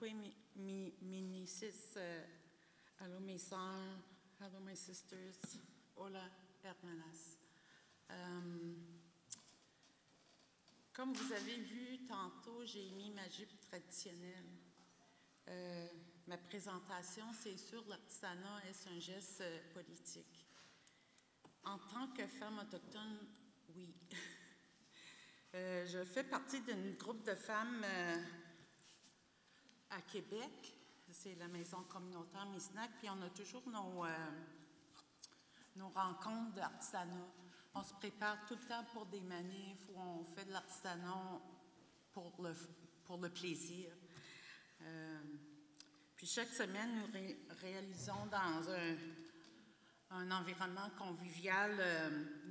toi, mes nieces, hello mes sœurs, hello my sisters, hola hermanas. Comme vous avez vu tantôt, j'ai mis ma jupe traditionnelle. Ma présentation, c'est sur l'artisanat, est-ce un geste politique? En tant que femme autochtone, oui. Je fais partie d'un groupe de femmes à Québec. C'est la maison communautaire Misnac, puis on a toujours nos rencontres d'artisanat. On se prépare tout le temps pour des manifs où on fait de l'artisanat pour le plaisir. Puis chaque semaine, nous réalisons dans un environnement convivial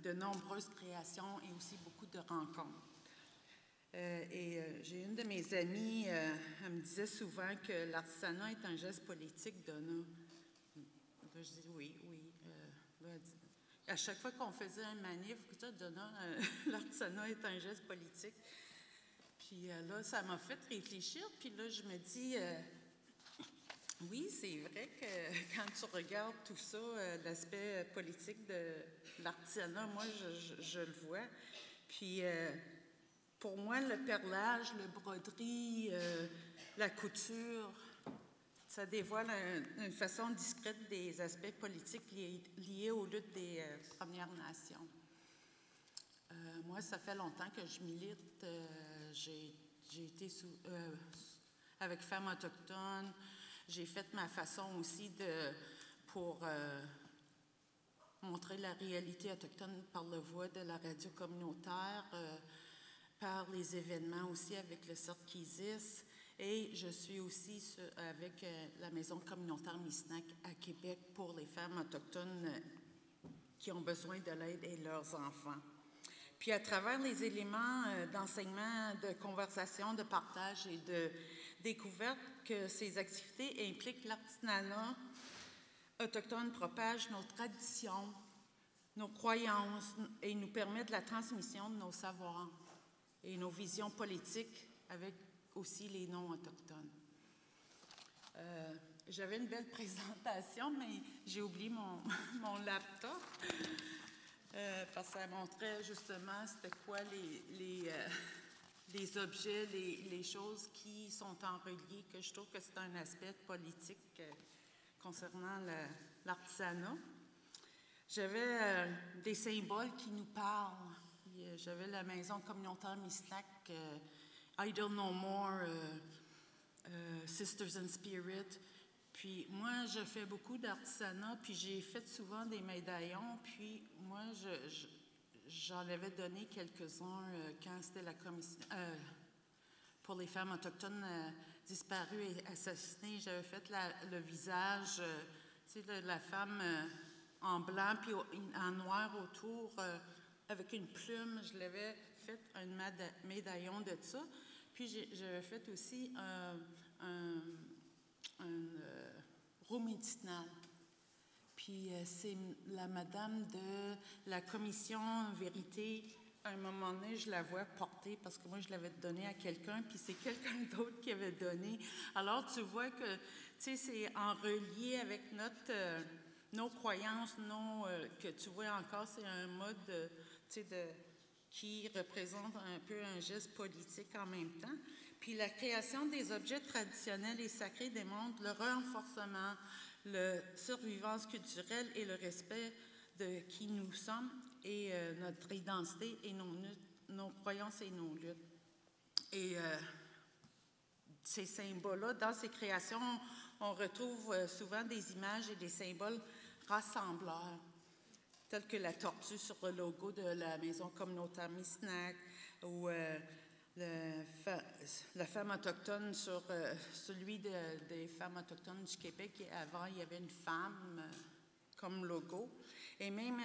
de nombreuses créations et aussi beaucoup de rencontres. J'ai une de mes amies, elle me disait souvent que l'artisanat est un geste politique, Donna. Là, je dis oui. Là, elle dit, à chaque fois qu'on faisait un manif, Donna, l'artisanat est un geste politique. Puis là, ça m'a fait réfléchir. Puis là, je me dis, oui, c'est vrai que quand tu regardes tout ça, l'aspect politique de l'artisanat, moi, je le vois. Puis pour moi, le perlage, le broderie, la couture, ça dévoile une façon discrète des aspects politiques liés aux luttes des Premières Nations. Moi, ça fait longtemps que je milite. J'ai été avec Femmes autochtones. J'ai fait ma façon aussi pour montrer la réalité autochtone par la voie de la radio communautaire, par les événements aussi avec le Cercle Kizis. Et je suis aussi avec la maison communautaire Misnac à Québec pour les femmes autochtones qui ont besoin de l'aide et leurs enfants. Puis à travers les éléments d'enseignement, de conversation, de partage et de découverte que ces activités impliquent, l'artisanat autochtone propage nos traditions, nos croyances et nous permet de la transmission de nos savoirs et nos visions politiques avec aussi les non-autochtones. J'avais une belle présentation, mais j'ai oublié mon laptop. Parce que ça montrait justement c'était quoi les objets, les choses qui sont en relié, que je trouve que c'est un aspect politique concernant l'artisanat. J'avais des symboles qui nous parlent. J'avais la maison communautaire Misnac, Idle No More, Sisters in Spirit. Puis moi, je fais beaucoup d'artisanat, puis j'ai fait souvent des médaillons, puis moi, j'en avais donné quelques-uns quand c'était la commission pour les femmes autochtones disparues et assassinées. J'avais fait le visage, tu sais, la femme en blanc, puis en noir autour, avec une plume. Je l'avais fait un médaillon de ça. Puis j'avais fait aussi un roue médicinale. Puis c'est la madame de la commission Vérité. À un moment donné, je la vois porter parce que moi, je l'avais donné à quelqu'un, puis c'est quelqu'un d'autre qui avait donné. Alors, tu vois que, tu sais, c'est en relié avec nos croyances, que tu vois encore, c'est un mode, tu sais, qui représente un peu un geste politique en même temps. Puis la création des objets traditionnels et sacrés démontre le renforcement, la survivance culturelle et le respect de qui nous sommes et notre identité et nos croyances et nos luttes. Et ces symboles-là, dans ces créations, on retrouve souvent des images et des symboles rassembleurs, tels que la tortue sur le logo de la maison communautaire Misnac ou la femme autochtone sur celui des femmes autochtones du Québec. Et avant, il y avait une femme comme logo. Et même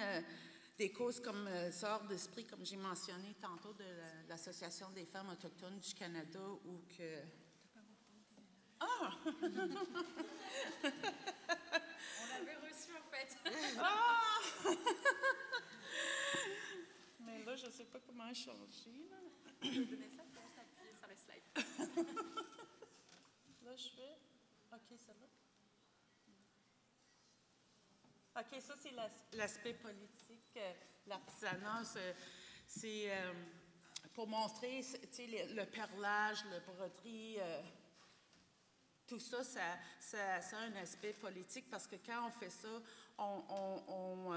des causes comme Sœurs d'Esprit, comme j'ai mentionné tantôt, de l'Association des femmes autochtones du Canada, ou que... Ah! On l'avait reçu, en fait. Ah! Mais là, je ne sais pas comment changer. Là. Je vais donner ça, pour s'appuyer sur les slides. Là, je fais... OK, celle-là? OK, ça, c'est l'aspect politique. L'artisanat, c'est pour montrer, tu sais, le perlage, la broderie, tout ça, ça a un aspect politique parce que quand on fait ça, on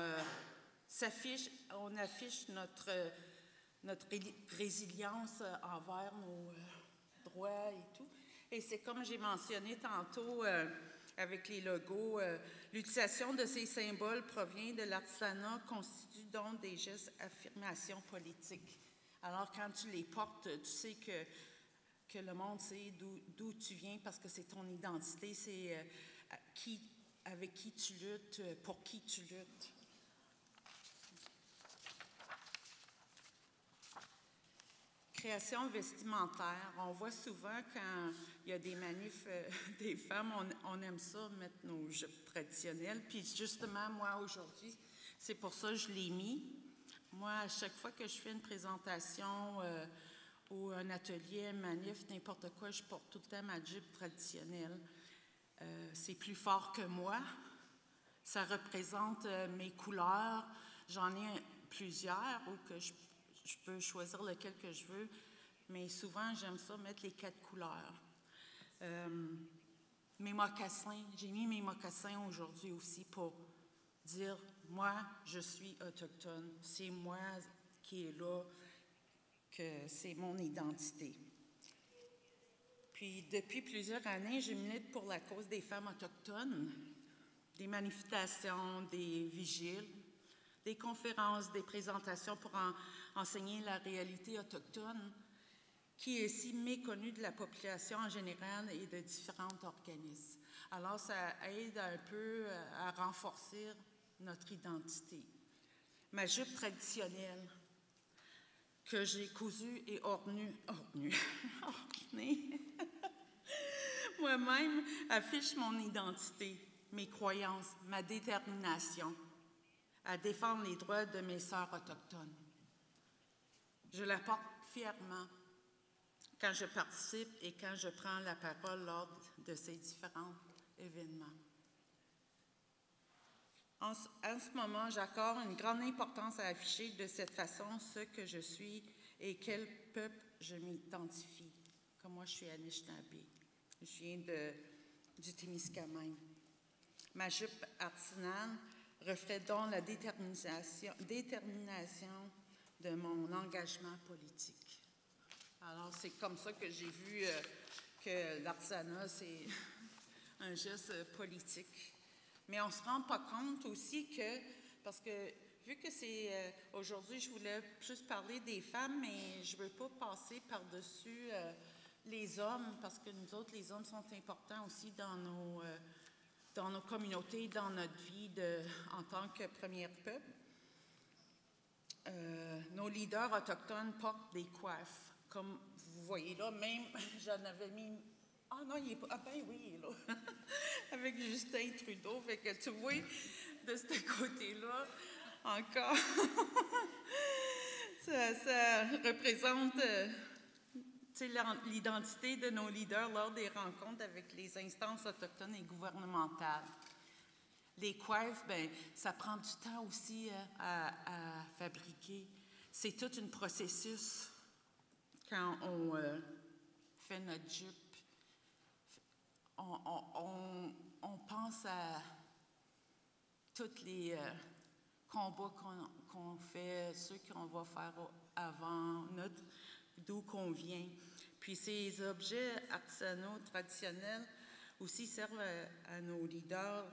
affiche notre résilience envers nos droits et tout. Et c'est comme j'ai mentionné tantôt avec les logos, l'utilisation de ces symboles provient de l'artisanat, constitue donc des gestes d'affirmation politique. Alors, quand tu les portes, tu sais que le monde sait d'où tu viens parce que c'est ton identité, c'est avec qui tu luttes, pour qui tu luttes. Création vestimentaire. On voit souvent quand il y a des manifs des femmes, on aime ça, mettre nos jupes traditionnelles. Puis justement, moi, aujourd'hui, c'est pour ça que je l'ai mis. Moi, à chaque fois que je fais une présentation ou un atelier, un manif, n'importe quoi, je porte tout le temps ma jupe traditionnelle. C'est plus fort que moi. Ça représente mes couleurs. J'en ai plusieurs ou que je peux choisir lequel que je veux, mais souvent, j'aime ça mettre les 4 couleurs. Mes mocassins, j'ai mis mes mocassins aujourd'hui aussi pour dire, moi, je suis autochtone. C'est moi qui est là, que c'est mon identité. Puis, depuis plusieurs années, je milite pour la cause des femmes autochtones, des manifestations, des vigiles, des conférences, des présentations pour enseigner la réalité autochtone, qui est si méconnue de la population en général et de différents organismes. Alors, ça aide un peu à renforcer notre identité. Ma jupe traditionnelle que j'ai cousue et ornée moi-même affiche mon identité, mes croyances, ma détermination à défendre les droits de mes sœurs autochtones. Je la porte fièrement quand je participe et quand je prends la parole lors de ces différents événements. En ce moment, j'accorde une grande importance à afficher de cette façon ce que je suis et quel peuple je m'identifie. Comme moi, je suis Anishinaabe. Je viens du Témiscamingue. Ma jupe artisanale reflète donc la détermination de mon engagement politique. Alors, c'est comme ça que j'ai vu que l'artisanat, c'est un geste politique. Mais on ne se rend pas compte aussi que, parce que vu que c'est, aujourd'hui, je voulais juste parler des femmes, mais je ne veux pas passer par-dessus les hommes, parce que nous autres, les hommes sont importants aussi dans nos communautés, dans notre vie en tant que premier peuple. Nos leaders autochtones portent des coiffes, comme vous voyez là, même j'en avais mis. Ah non, il est pas. Ah ben oui, il est là. Avec Justin Trudeau. Fait que tu vois, de ce côté-là, encore, ça représente l'identité de nos leaders lors des rencontres avec les instances autochtones et gouvernementales. Les coiffes, bien, ça prend du temps aussi à fabriquer. C'est tout un processus quand on fait notre jupe. On pense à tous les combats qu'on fait, ceux qu'on va faire avant, d'où qu'on vient. Puis ces objets artisanaux traditionnels aussi servent à nos leaders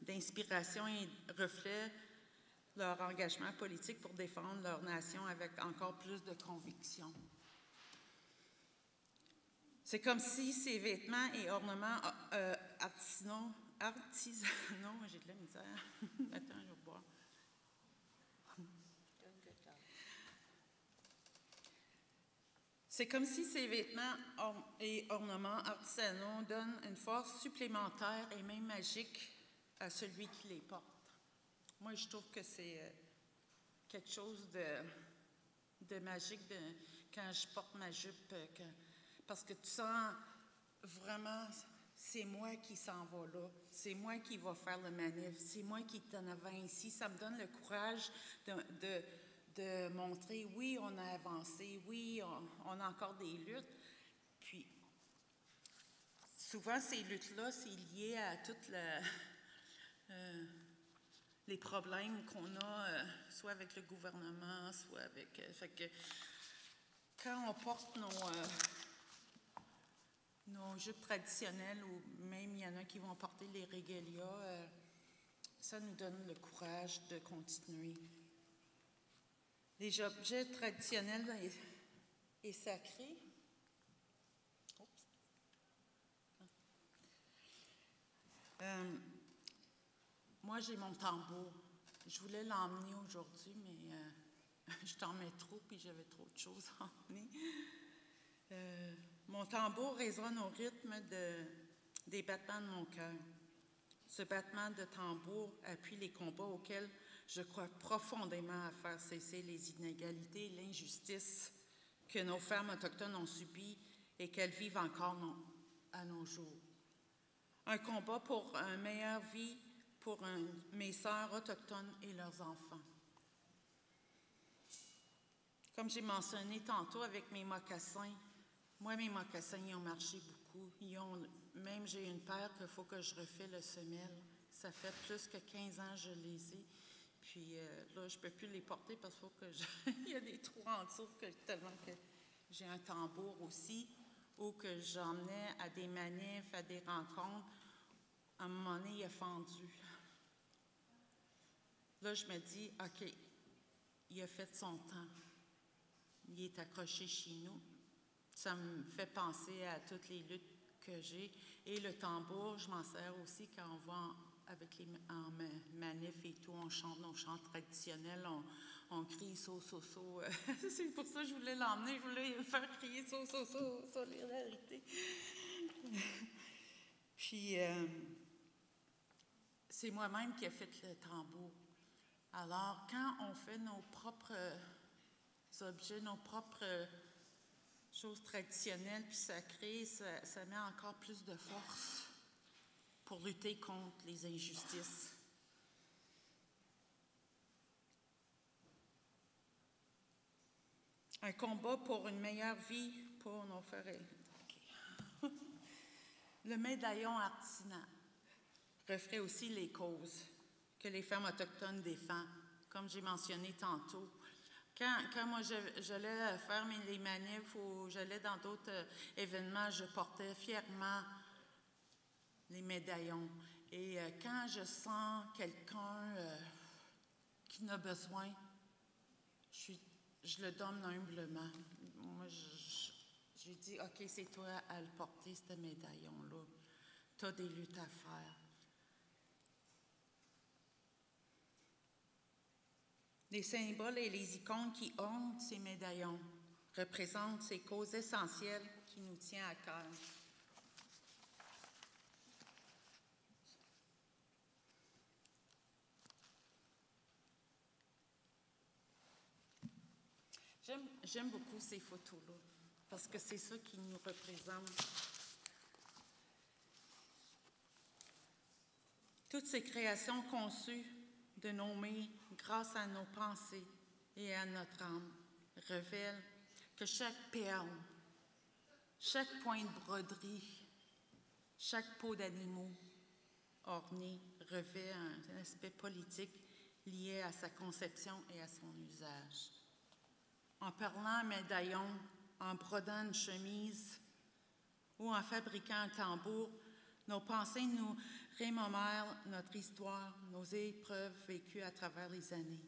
d'inspiration et reflètent leur engagement politique pour défendre leur nation avec encore plus de conviction. C'est comme si ces vêtements et ornements artisanaux, j'ai de la misère. Attends, je vais boire. C'est comme si ces vêtements et ornements artisanaux donnent une force supplémentaire et même magique à celui qui les porte. Moi, je trouve que c'est quelque chose de magique quand je porte ma jupe, parce que tu sens vraiment c'est moi qui s'en va là, c'est moi qui va faire le manif, c'est moi qui est en avant ici. Ça me donne le courage de montrer, oui, on a avancé, oui, on a encore des luttes. Puis, souvent, ces luttes-là, c'est lié à toutes les problèmes qu'on a, soit avec le gouvernement, soit avec... fait que quand on porte nos jupes traditionnelles, ou même il y en a qui vont porter les régalias, ça nous donne le courage de continuer. Les objets traditionnels et sacrés. Moi, j'ai mon tambour. Je voulais l'emmener aujourd'hui, mais je t'en mets trop, puis j'avais trop de choses à emmener. Mon tambour résonne au rythme des battements de mon cœur. Ce battement de tambour appuie les combats auxquels je crois profondément à faire cesser les inégalités et l'injustice que nos femmes autochtones ont subies et qu'elles vivent encore à nos jours. Un combat pour une meilleure vie pour mes sœurs autochtones et leurs enfants. Comme j'ai mentionné tantôt avec mes mocassins, moi, mes mocassins, ils ont marché beaucoup. Même j'ai une paire qu'il faut que je refais le semelle. Ça fait plus que 15 ans que je les ai. Puis là, je ne peux plus les porter parce qu'il faut que il y a des trous en dessous tellement que j'ai un tambour aussi, ou que j'emmenais à des manifs, à des rencontres. À un moment donné, il a fendu. Là, je me dis, OK, il a fait son temps. Il est accroché chez nous. Ça me fait penser à toutes les luttes que j'ai. Et le tambour, je m'en sers aussi quand on va en manif et tout, on chante nos chants traditionnels, on crie « so, so, so ». C'est pour ça que je voulais l'emmener, je voulais faire crier « so, so, so », solidarité. Puis, c'est moi-même qui ai fait le tambour. Alors, quand on fait nos propres objets, nos propres choses traditionnelles puis sacrées, ça met encore plus de force pour lutter contre les injustices. Un combat pour une meilleure vie pour nos frères. Okay. Le médaillon artisanal reflète aussi les causes que les femmes autochtones défendent, comme j'ai mentionné tantôt. Quand moi j'allais faire les manifs ou j'allais dans d'autres événements, je portais fièrement les médaillons. Et quand je sens quelqu'un qui en a besoin, je le donne humblement. Moi, j'ai dit, OK, c'est toi à le porter, ce médaillon-là. Tu as des luttes à faire. Les symboles et les icônes qui ornent ces médaillons représentent ces causes essentielles qui nous tiennent à cœur. J'aime beaucoup ces photos-là, parce que c'est ça qui nous représente. Toutes ces créations conçues de nommer grâce à nos pensées et à notre âme révèlent que chaque perle, chaque point de broderie, chaque peau d'animaux ornée revêt un aspect politique lié à sa conception et à son usage. En parlant un médaillon, en brodant une chemise ou en fabriquant un tambour, nos pensées nous rémémorent notre histoire, nos épreuves vécues à travers les années,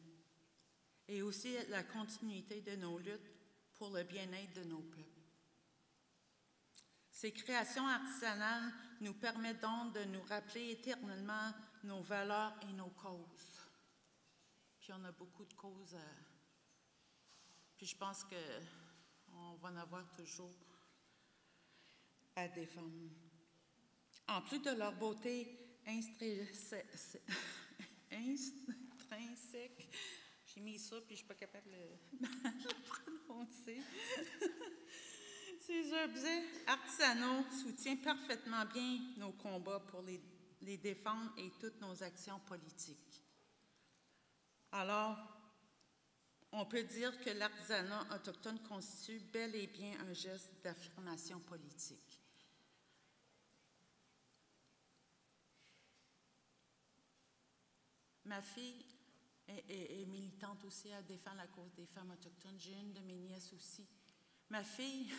et aussi la continuité de nos luttes pour le bien-être de nos peuples. Ces créations artisanales nous permettent donc de nous rappeler éternellement nos valeurs et nos causes. Puis on a beaucoup de causes puis je pense qu'on va en avoir toujours à défendre. En plus de leur beauté intrinsèque, j'ai mis ça puis je ne suis pas capable de le prononcer. Ces objets artisanaux soutiennent parfaitement bien nos combats pour les défendre et toutes nos actions politiques. Alors, on peut dire que l'artisanat autochtone constitue bel et bien un geste d'affirmation politique. Ma fille est militante aussi, elle défend la cause des femmes autochtones. J'ai une de mes nièces aussi. Ma fille,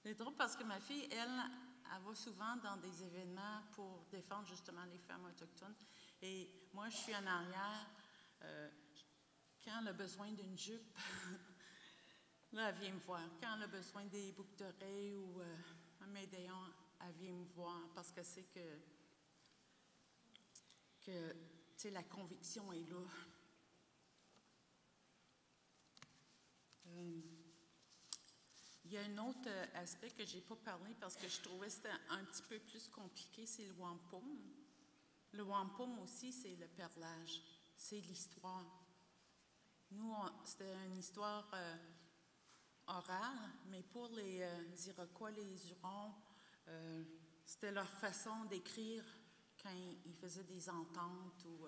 c'est drôle parce que ma fille, elle va souvent dans des événements pour défendre justement les femmes autochtones. Et moi, je suis en arrière. Quand elle a besoin d'une jupe, là, elle vient me voir. Quand elle a besoin des boucles d'oreilles ou un médaillon, elle vient me voir parce que c'est que tu sais, la conviction est là. Il y a un autre aspect que je n'ai pas parlé parce que je trouvais que c'était un petit peu plus compliqué, c'est le wampum. Le wampum aussi, c'est le perlage, c'est l'histoire. Nous, c'était une histoire orale, mais pour les Iroquois, les Hurons, c'était leur façon d'écrire quand ils faisaient des ententes ou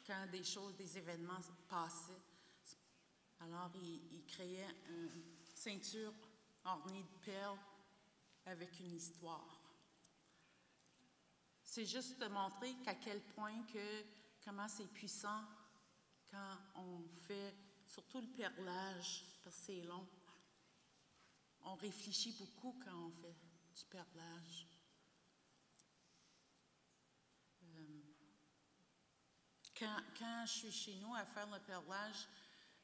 quand des événements passaient. Alors, ils créaient une ceinture ornée de perles avec une histoire. C'est juste de montrer qu'à quel point comment c'est puissant quand on fait, surtout le perlage, parce que c'est long. On réfléchit beaucoup quand on fait du perlage. Quand je suis chez nous à faire le perlage,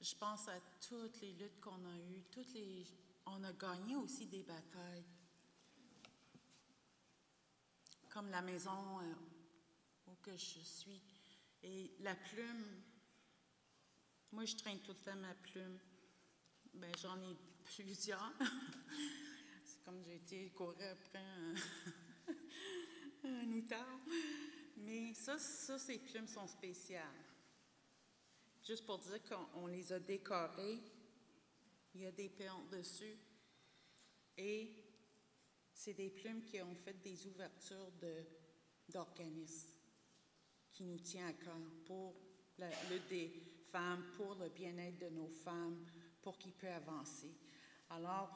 je pense à toutes les luttes qu'on a eues, on a gagné aussi des batailles. Comme la maison où que je suis. Et la plume, moi je traîne tout le temps ma plume. Ben, j'en ai plusieurs. C'est comme j'ai été courir après un outard. Mais ça, ces plumes sont spéciales. Juste pour dire qu'on les a décorées. Il y a des perles dessus. Et c'est des plumes qui ont fait des ouvertures d'organismes qui nous tient à cœur pour la lutte des femmes, pour le bien-être de nos femmes, pour qu'ils puissent avancer. Alors,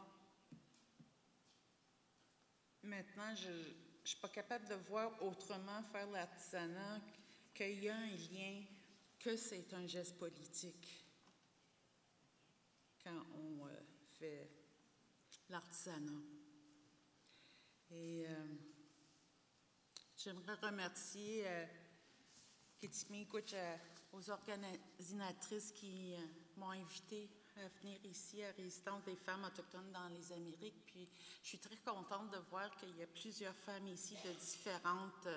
maintenant, je ne suis pas capable de voir autrement faire l'artisanat qu'il y a un lien, que c'est un geste politique quand on fait l'artisanat. Et j'aimerais remercier Kitimi Gouch, aux organisatrices qui m'ont invitée à venir ici à Résistance des femmes autochtones dans les Amériques. Puis je suis très contente de voir qu'il y a plusieurs femmes ici de différentes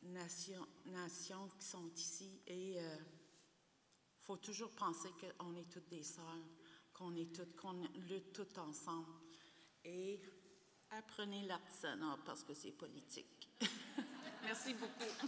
nations qui sont ici. Et il faut toujours penser qu'on est toutes des sœurs, qu'on lutte toutes ensemble. Et apprenez l'artisanat parce que c'est politique. Merci beaucoup.